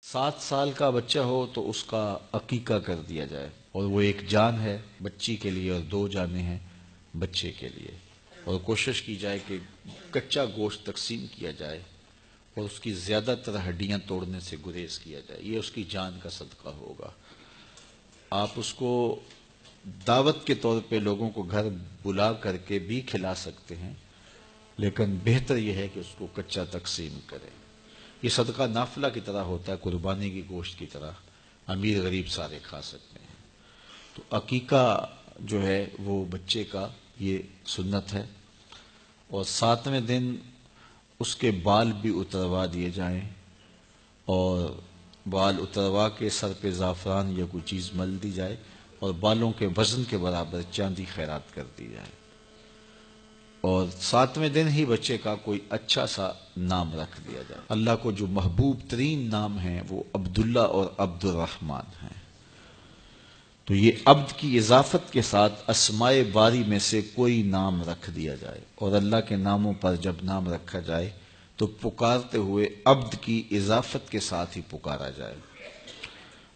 7 سال کا بچہ ہو تو اس کا عقیقہ کر دیا جائے، اور وہ ایک جان ہے بچی کے لیے اور 2 جانیں ہیں بچے کے لیے، اور کوشش کی جائے کہ کچا گوشت تقسیم کیا جائے اور اس کی زیادہ تر ہڈیاں توڑنے سے گریز کیا جائے، یہ اس کی جان کا صدقہ ہوگا۔ آپ اس کو دعوت کے طور پہ لوگوں کو گھر بلا کر کے بھی کھلا سکتے ہیں، لیکن بہتر یہ ہے کہ اس کو کچا تقسیم کریں۔ یہ صدقہ نافلہ کی طرح ہوتا ہے، قربانی کی گوشت کی طرح، امیر غریب سارے کھا سکتے ہیں۔ تو عقیقہ جو ہے وہ بچے کا یہ سنت ہے، اور 7ویں دن اس کے بال بھی اتروا دیے جائیں، اور بال اتروا کے سر پہ زعفران یا کوئی چیز مل دی جائے، اور بالوں کے وزن کے برابر چاندی خیرات کر دی جائے، اور 7ویں دن ہی بچے کا کوئی اچھا سا نام رکھ دیا جائے۔ اللہ کو جو محبوب ترین نام ہیں وہ عبداللہ اور عبد الرحمن ہیں، تو یہ عبد کی اضافت کے ساتھ اسماء باری میں سے کوئی نام رکھ دیا جائے، اور اللہ کے ناموں پر جب نام رکھا جائے تو پکارتے ہوئے عبد کی اضافت کے ساتھ ہی پکارا جائے۔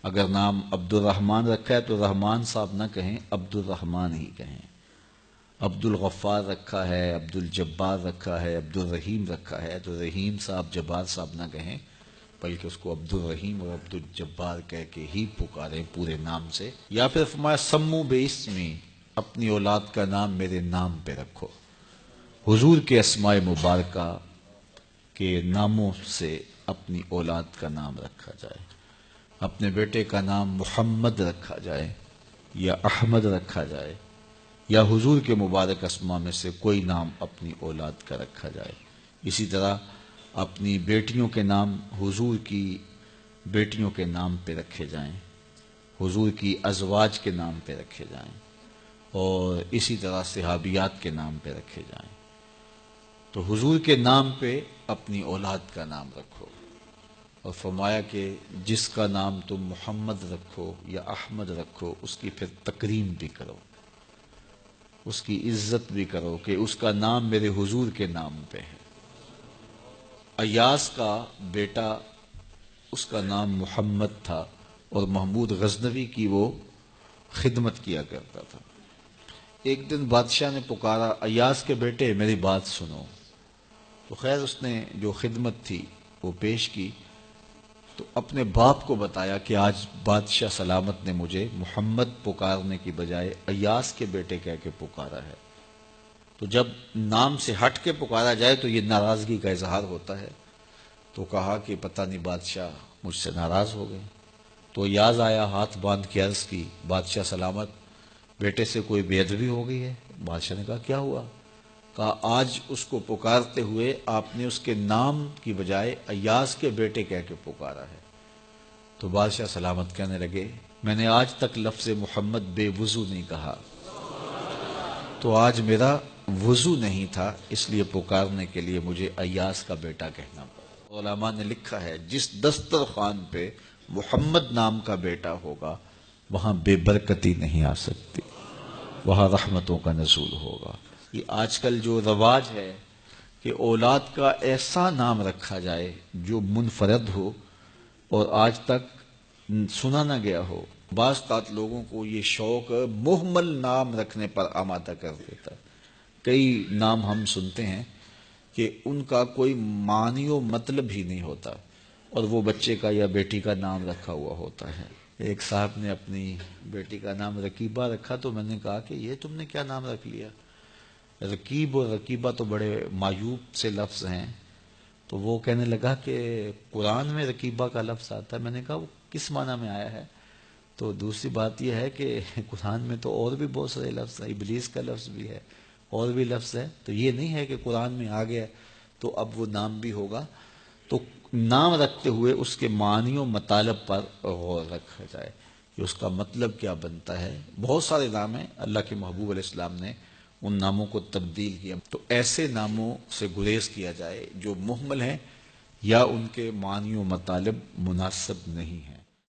اگر نام عبد الرحمن رکھا ہے تو رحمان صاحب نہ کہیں، عبد الرحمن ہی کہیں۔ عبد الغفار رکھا ہے، عبد الجبار رکھا ہے، عبد الرحیم رکھا ہے تو رحیم صاحب جبار صاحب نہ کہیں، بلکہ اس کو عبد الرحیم اور عبد الجبار کہہ کے ہی پکاریں پورے نام سے۔ یا پھر فرمایا سمو بے اسمی، اپنی اولاد کا نام میرے نام پہ رکھو۔ حضور کے اسماء مبارکہ کے ناموں سے اپنی اولاد کا نام رکھا جائے۔ اپنے بیٹے کا نام محمد رکھا جائے یا احمد رکھا جائے، یا حضور کے مبارک اسماء میں سے کوئی نام اپنی اولاد کا رکھا جائے۔ اسی طرح اپنی بیٹیوں کے نام حضور کی بیٹیوں کے نام پہ رکھے جائیں، حضور کی ازواج کے نام پہ رکھے جائیں، اور اسی طرح صحابیات کے نام پہ رکھے جائیں۔ تو حضور کے نام پہ اپنی اولاد کا نام رکھو، اور فرمایا کہ جس کا نام تم محمد رکھو یا احمد رکھو اس کی پھر تکریم بھی کرو، اس کی عزت بھی کرو کہ اس کا نام میرے حضور کے نام پہ ہے۔ ایاس کا بیٹا، اس کا نام محمد تھا، اور محمود غزنوی کی وہ خدمت کیا کرتا تھا۔ ایک دن بادشاہ نے پکارا، ایاس کے بیٹے میری بات سنو۔ تو خیر اس نے جو خدمت تھی وہ پیش کی، تو اپنے باپ کو بتایا کہ آج بادشاہ سلامت نے مجھے محمد پکارنے کی بجائے ایاس کے بیٹے کہہ کے پکارا ہے۔ تو جب نام سے ہٹ کے پکارا جائے تو یہ ناراضگی کا اظہار ہوتا ہے۔ تو کہا کہ پتہ نہیں بادشاہ مجھ سے ناراض ہو گئے۔ تو ایاز آیا، ہاتھ باندھ کے عرض کی، بادشاہ سلامت، بیٹے سے کوئی بے ادبی ہو گئی ہے؟ بادشاہ نے کہا کیا ہوا؟ کہا آج اس کو پکارتے ہوئے آپ نے اس کے نام کی بجائے ایاز کے بیٹے کہہ کے پکارا ہے۔ تو بادشاہ سلامت کہنے لگے، میں نے آج تک لفظ محمد بے وضو نہیں کہا، تو آج میرا وضو نہیں تھا، اس لیے پکارنے کے لیے مجھے ایاز کا بیٹا کہنا پڑا۔ علماء نے لکھا ہے جس دسترخوان پہ محمد نام کا بیٹا ہوگا وہاں بے برکتی نہیں آ سکتی، وہاں رحمتوں کا نزول ہوگا۔ یہ آج کل جو رواج ہے کہ اولاد کا ایسا نام رکھا جائے جو منفرد ہو اور آج تک سنا نہ گیا ہو، بعض اوقات لوگوں کو یہ شوق مہمل نام رکھنے پر آمادہ کر دیتا ہے۔ کئی نام ہم سنتے ہیں کہ ان کا کوئی معنی و مطلب ہی نہیں ہوتا، اور وہ بچے کا یا بیٹی کا نام رکھا ہوا ہوتا ہے۔ ایک صاحب نے اپنی بیٹی کا نام رکیبہ رکھا، تو میں نے کہا کہ یہ تم نے کیا نام رکھ لیا؟ رکیب اور رکیبہ تو بڑے معیوب سے لفظ ہیں۔ تو وہ کہنے لگا کہ قرآن میں رکیبہ کا لفظ آتا ہے۔ میں نے کہا وہ کس معنی میں آیا ہے؟ تو دوسری بات یہ ہے کہ قرآن میں تو اور بھی بہت سارے لفظ ہیں، ابلیس کا لفظ بھی ہے، اور بھی لفظ ہے، تو یہ نہیں ہے کہ قرآن میں آ گیا تو اب وہ نام بھی ہوگا۔ تو نام رکھتے ہوئے اس کے معنی و مطالب پر غور رکھا جائے کہ اس کا مطلب کیا بنتا ہے۔ بہت سارے نام ہیں، اللہ کے محبوب علیہ السلام نے ان ناموں کو تبدیل کیا، تو ایسے ناموں سے گریز کیا جائے جو مہمل ہیں یا ان کے معنی و مطالب مناسب نہیں ہیں۔